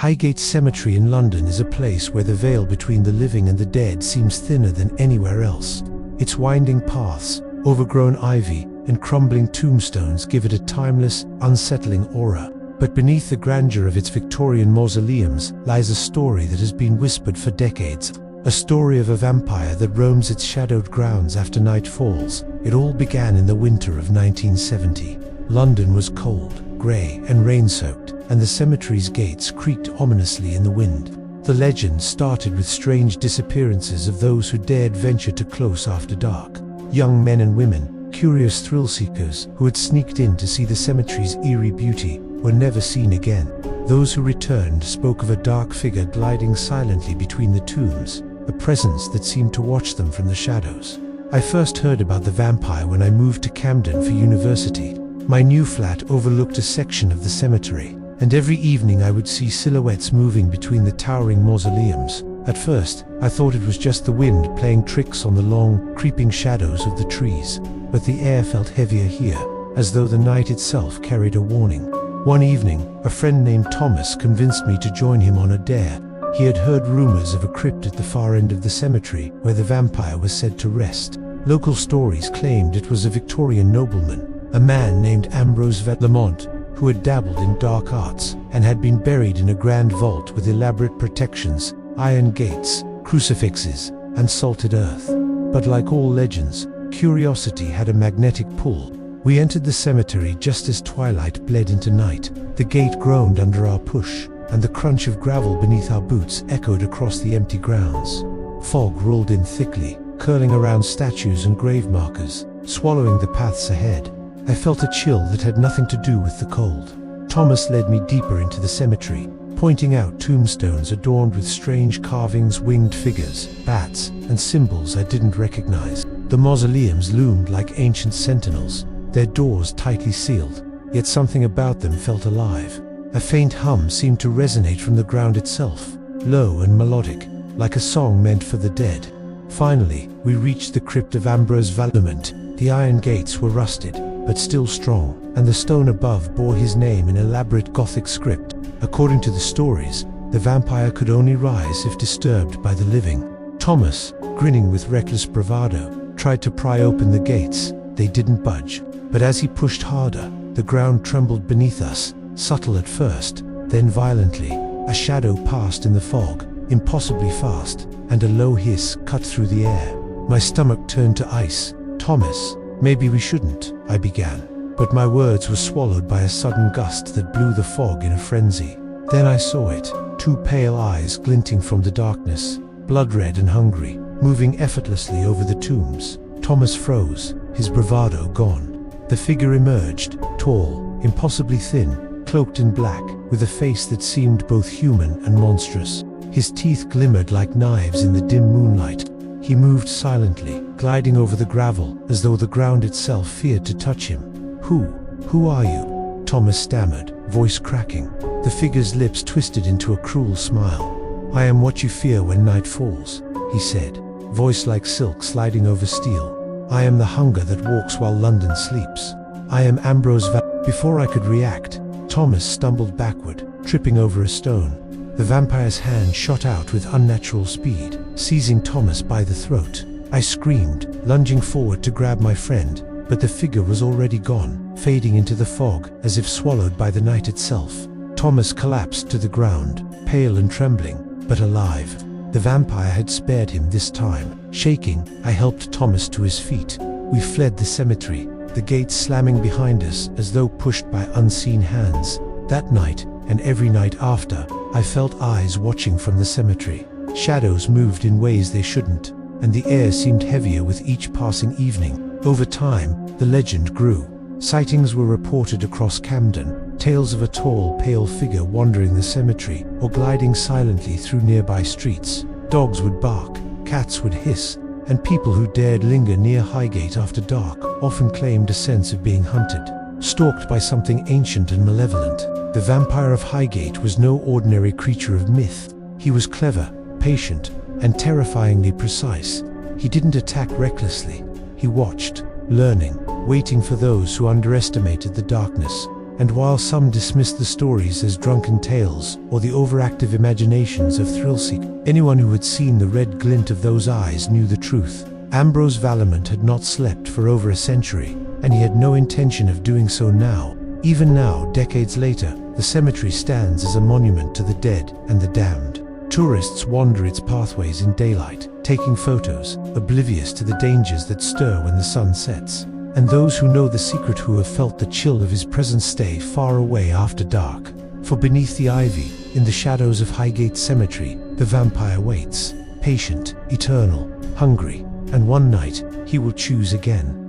Highgate Cemetery in London is a place where the veil between the living and the dead seems thinner than anywhere else. Its winding paths, overgrown ivy, and crumbling tombstones give it a timeless, unsettling aura. But beneath the grandeur of its Victorian mausoleums lies a story that has been whispered for decades. A story of a vampire that roams its shadowed grounds after night falls. It all began in the winter of 1970. London was cold, grey, and rain-soaked, and the cemetery's gates creaked ominously in the wind. The legend started with strange disappearances of those who dared venture too close after dark. Young men and women, curious thrill-seekers who had sneaked in to see the cemetery's eerie beauty, were never seen again. Those who returned spoke of a dark figure gliding silently between the tombs, a presence that seemed to watch them from the shadows. I first heard about the vampire when I moved to Camden for university. My new flat overlooked a section of the cemetery, and every evening I would see silhouettes moving between the towering mausoleums. At first, I thought it was just the wind playing tricks on the long, creeping shadows of the trees, but the air felt heavier here, as though the night itself carried a warning. One evening, a friend named Thomas convinced me to join him on a dare. He had heard rumors of a crypt at the far end of the cemetery where the vampire was said to rest. Local stories claimed it was a Victorian nobleman, a man named Ambrose Lamont, who had dabbled in dark arts and had been buried in a grand vault with elaborate protections, iron gates, crucifixes, and salted earth. But like all legends, curiosity had a magnetic pull. We entered the cemetery just as twilight bled into night. The gate groaned under our push, and the crunch of gravel beneath our boots echoed across the empty grounds. Fog rolled in thickly, curling around statues and grave markers, swallowing the paths ahead. I felt a chill that had nothing to do with the cold. Thomas led me deeper into the cemetery, pointing out tombstones adorned with strange carvings, winged figures, bats, and symbols I didn't recognize. The mausoleums loomed like ancient sentinels, their doors tightly sealed, yet something about them felt alive. A faint hum seemed to resonate from the ground itself, low and melodic, like a song meant for the dead. Finally, we reached the crypt of Ambrose Lamont. The iron gates were rusted, but still strong, and the stone above bore his name in elaborate Gothic script. According to the stories, the vampire could only rise if disturbed by the living. Thomas, grinning with reckless bravado, tried to pry open the gates. They didn't budge, but as he pushed harder, the ground trembled beneath us, subtle at first, then violently. A shadow passed in the fog, impossibly fast, and a low hiss cut through the air. My stomach turned to ice. "Thomas, maybe we shouldn't," I began, but my words were swallowed by a sudden gust that blew the fog in a frenzy. Then I saw it, two pale eyes glinting from the darkness, blood-red and hungry, moving effortlessly over the tombs. Thomas froze, his bravado gone. The figure emerged, tall, impossibly thin, cloaked in black, with a face that seemed both human and monstrous. His teeth glimmered like knives in the dim moonlight. He moved silently, gliding over the gravel, as though the ground itself feared to touch him. Who are you?" Thomas stammered, voice cracking. The figure's lips twisted into a cruel smile. "I am what you fear when night falls," he said, voice like silk sliding over steel. "I am the hunger that walks while London sleeps. I am Ambrose Before I could react, Thomas stumbled backward, tripping over a stone. The vampire's hand shot out with unnatural speed, seizing Thomas by the throat. I screamed, lunging forward to grab my friend, but the figure was already gone, fading into the fog as if swallowed by the night itself. Thomas collapsed to the ground, pale and trembling, but alive. The vampire had spared him this time. Shaking, I helped Thomas to his feet. We fled the cemetery, the gates slamming behind us as though pushed by unseen hands. That night, and every night after, I felt eyes watching from the cemetery. Shadows moved in ways they shouldn't, and the air seemed heavier with each passing evening. Over time, the legend grew. Sightings were reported across Camden, tales of a tall, pale figure wandering the cemetery or gliding silently through nearby streets. Dogs would bark, cats would hiss, and people who dared linger near Highgate after dark often claimed a sense of being hunted, stalked by something ancient and malevolent. The vampire of Highgate was no ordinary creature of myth. He was clever, patient, and terrifyingly precise. He didn't attack recklessly. He watched, learning, waiting for those who underestimated the darkness. And while some dismissed the stories as drunken tales or the overactive imaginations of thrill-seekers, anyone who had seen the red glint of those eyes knew the truth. Ambrose Valamant had not slept for over a century, and he had no intention of doing so now. Even now, decades later, the cemetery stands as a monument to the dead and the damned. Tourists wander its pathways in daylight, taking photos, oblivious to the dangers that stir when the sun sets. And those who know the secret who have felt the chill of his presence stay far away after dark. For beneath the ivy, in the shadows of Highgate Cemetery, the vampire waits, patient, eternal, hungry, and one night he will choose again.